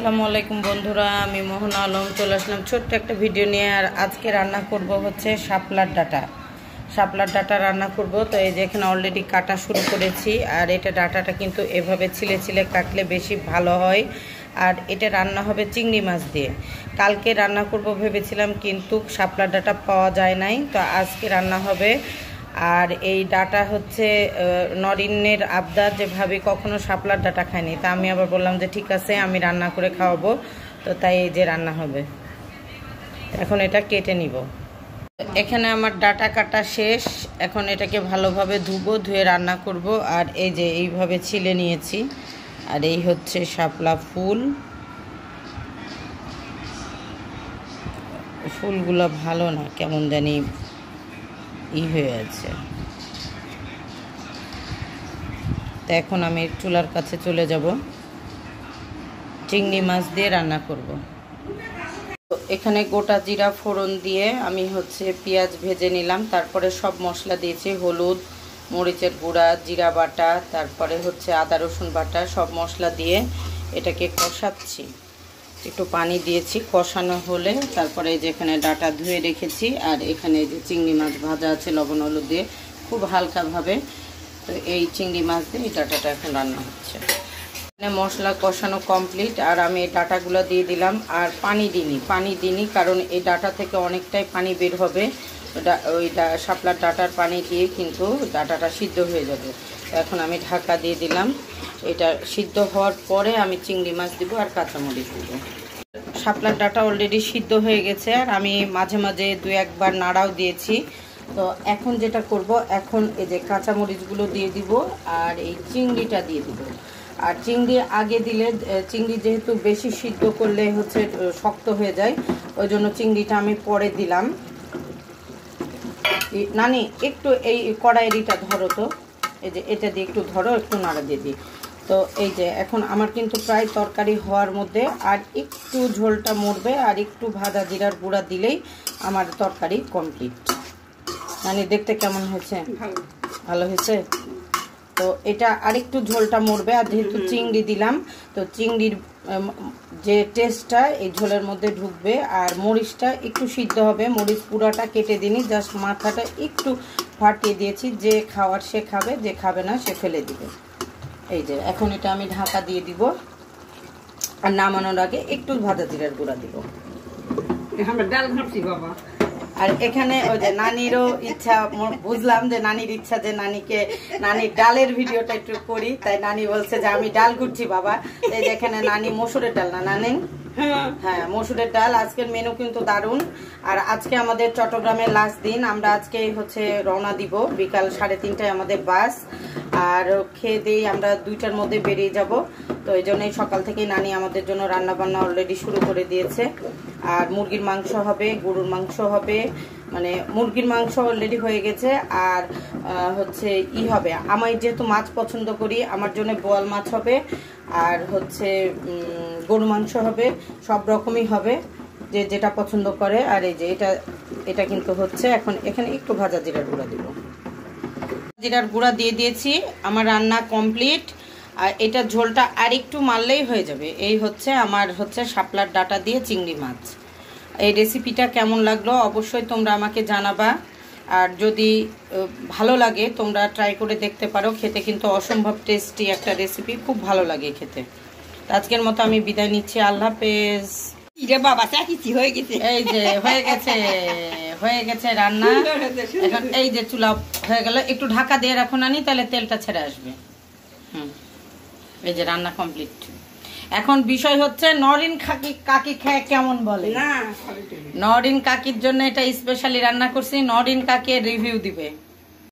আসসালামু আলাইকুম বন্ধুরা, আমি মোহনা আলম চলে আসলাম ছোট্ট একটা ভিডিও নিয়ে। আর আজকে রান্না করব হচ্ছে শাপলার ডাটা রান্না করব। তো এই যে এখানে অলরেডি কাটা শুরু করেছি। আর এটা ডাটাটা কিন্তু এভাবে ছিলে ছিলে কাটলে বেশি ভালো হয়। আর এটা রান্না হবে চিংড়ি মাছ দিয়ে। কালকে রান্না করব ভেবেছিলাম, কিন্তু শাপলার ডাটা পাওয়া যায় নাই, তো আজকে রান্না হবে। আর এই ডাটা হচ্ছে নরিনের আবদার, যে ভাবি কখনো শাপলার ডাটা খায়নি, তা আমি আবার বললাম যে ঠিক আছে, আমি রান্না করে খাওয়াবো। তো তাই এই যে রান্না হবে। এখন এটা কেটে নিব। এখানে আমার ডাটা কাটা শেষ। এখন এটাকে ভালোভাবে ধুবো, ধুয়ে রান্না করব। আর এই যে এইভাবে ছিলে নিয়েছি। আর এই হচ্ছে শাপলা ফুলগুলো ভালো না, কেমন জানি হয়ে আছে। তো এখন আমি চুলার কাছে চলে যাব, চিংড়ি মাছ দিয়ে রান্না করব। তো এখানে গোটা জিরা ফোড়ন দিয়ে আমি হচ্ছে পেঁয়াজ ভেজে নিলাম। তারপরে সব মশলা দিয়েছি, হলুদ, মরিচের গুঁড়া, জিরা বাটা, তারপরে হচ্ছে আদা রসুন বাটা, সব মশলা দিয়ে এটাকে কষাচ্ছি। একটু পানি দিয়েছি, কষানো হলে তারপরে যেখানে ডাটা ধুয়ে রেখেছি, আর এখানে যে চিংড়ি মাছ ভাজা আছে লবণ হলুদ দিয়ে খুব হালকাভাবে। তো এই চিংড়ি মাছ দিয়ে এই ডাটাটা এখন রান্না হচ্ছে। এখানে মশলা কষানো কমপ্লিট। আর আমি এই ডাটাগুলো দিয়ে দিলাম। আর পানি দিইনি, কারণ এই ডাটা থেকে অনেকটাই পানি বের হবে। ওই শাপলার ডাটার পানি দিয়ে কিন্তু ডাটাটা সিদ্ধ হয়ে যাবে। এখন আমি ঢাকা দিয়ে দিলাম। এটা সিদ্ধ হওয়ার পরে আমি চিংড়ি মাছ দিব আর কাঁচামরিচ দিব। শাপলার ডাটা অলরেডি সিদ্ধ হয়ে গেছে। আর আমি মাঝে মাঝে দু একবার নাড়াও দিয়েছি। তো এখন যেটা করব, এখন এই যে কাঁচামরিচগুলো দিয়ে দিব আর এই চিংড়িটা দিয়ে দিব। আর চিংড়ি আগে দিলে, চিংড়ি যেহেতু বেশি সিদ্ধ করলে হচ্ছে শক্ত হয়ে যায়, ওই জন্য চিংড়িটা আমি পরে দিলাম। নানি একটু এই কড়াইটা ধরো তো, এই যে এটা দিয়ে একটু ধরো, একটু নাড়া দিয়ে দিই। তো এই যে এখন আমার কিন্তু প্রায় তরকারি হওয়ার মধ্যে, আর একটু ঝোলটা মরবে, আর একটু ভাজা জিরার গুঁড়া দিলেই আমার তরকারি কমপ্লিট। নানি দেখতে কেমন হয়েছে? ভালো হয়েছে। তো এটা আরেকটু ঝোলটা মরবে। আর যেহেতু চিংড়ি দিলাম, তো চিংড়ির যে টেস্টটা এই ঝোলের মধ্যে ঢুকবে। আর মরিচটা একটু সিদ্ধ হবে, মরিচ পুরাটা কেটে দিইনি, জাস্ট মাথাটা একটু ফাটিয়ে দিয়েছি। যে খাওয়ার সে খাবে, যে খাবে না সে ফেলে দিবে। এই যে এখন এটা আমি ঢাকা দিয়ে দিব। আর নামানোর আগে একটু ভাজা জিরার গুঁড়া দিব। ডাল ভাবছি বাবা। আর এখানে ওই যে নানিরও ইচ্ছা, বুঝলাম যে নানির ইচ্ছা যে নানির ডালের ভিডিওটা একটু করি, তাই নানি বলছে যে আমি ডাল করছি বাবা। এই যে এখানে নানি মসুরের ডাল, না নানি? হ্যাঁ, মসুরের ডাল। আজকের মেনু কিন্তু দারুণ। আর আজকে আমাদের চট্টগ্রামের লাস্ট দিন। আমরা আজকে হচ্ছে রওনা দিব, বিকাল 3:30টায় আমাদের বাস। আর খেয়ে দিয়ে আমরা 2টার মধ্যে বেরিয়ে যাব। তো এই জন্যই সকাল থেকেই নানি আমাদের জন্য রান্না বান্না অলরেডি শুরু করে দিয়েছে। আর মুরগির মাংস হবে, গরুর মাংস হবে, মানে মুরগির মাংস অলরেডি হয়ে গেছে। আর হচ্ছে হবে, আমি যেহেতু মাছ পছন্দ করি, আমার জন্য বোয়াল মাছ হবে। আর হচ্ছে গরু মাংস হবে, সব রকমই হবে, যে যেটা পছন্দ করে। আর এই যে এটা কিন্তু হচ্ছে এখন এখানে একটু ভাজা জিরার গুঁড়া দিব। জিরার গুঁড়া দিয়ে দিয়েছি, আমার রান্না কমপ্লিট। আর এটা ঝোলটা আর একটু মারলেই হয়ে যাবে। এই হচ্ছে আমার হচ্ছে শাপলার ডাটা দিয়ে চিংড়ি মাছ। এই রেসিপিটা কেমন লাগলো অবশ্যই তোমরা আমাকে জানাবা। আর যদি ভালো লাগে তোমরা ট্রাই করে দেখতে পারো। খেতে কিন্তু অসম্ভব টেস্টি একটা রেসিপি, খুব ভালো লাগে খেতে। আজকের মতো আমি বিদায় নিচ্ছি, আল্লাহ হাফেজ। বাবা চাকিছি হয়ে গেছে। এই যে হয়ে গেছে রান্না। এখন এই যে চুলা হয়ে গেল, একটু ঢাকা দিয়ে রাখো নানি, তাহলে তেলটা ছেড়ে আসবে। এই যে রান্না কমপ্লিট। এখন বিষয় হচ্ছে নরিন কাকি খেয়ে কেমন বলে। নরিন কাকির জন্য এটা স্পেশালি রান্না করছি, নরিন কাকি রিভিউ দিবে।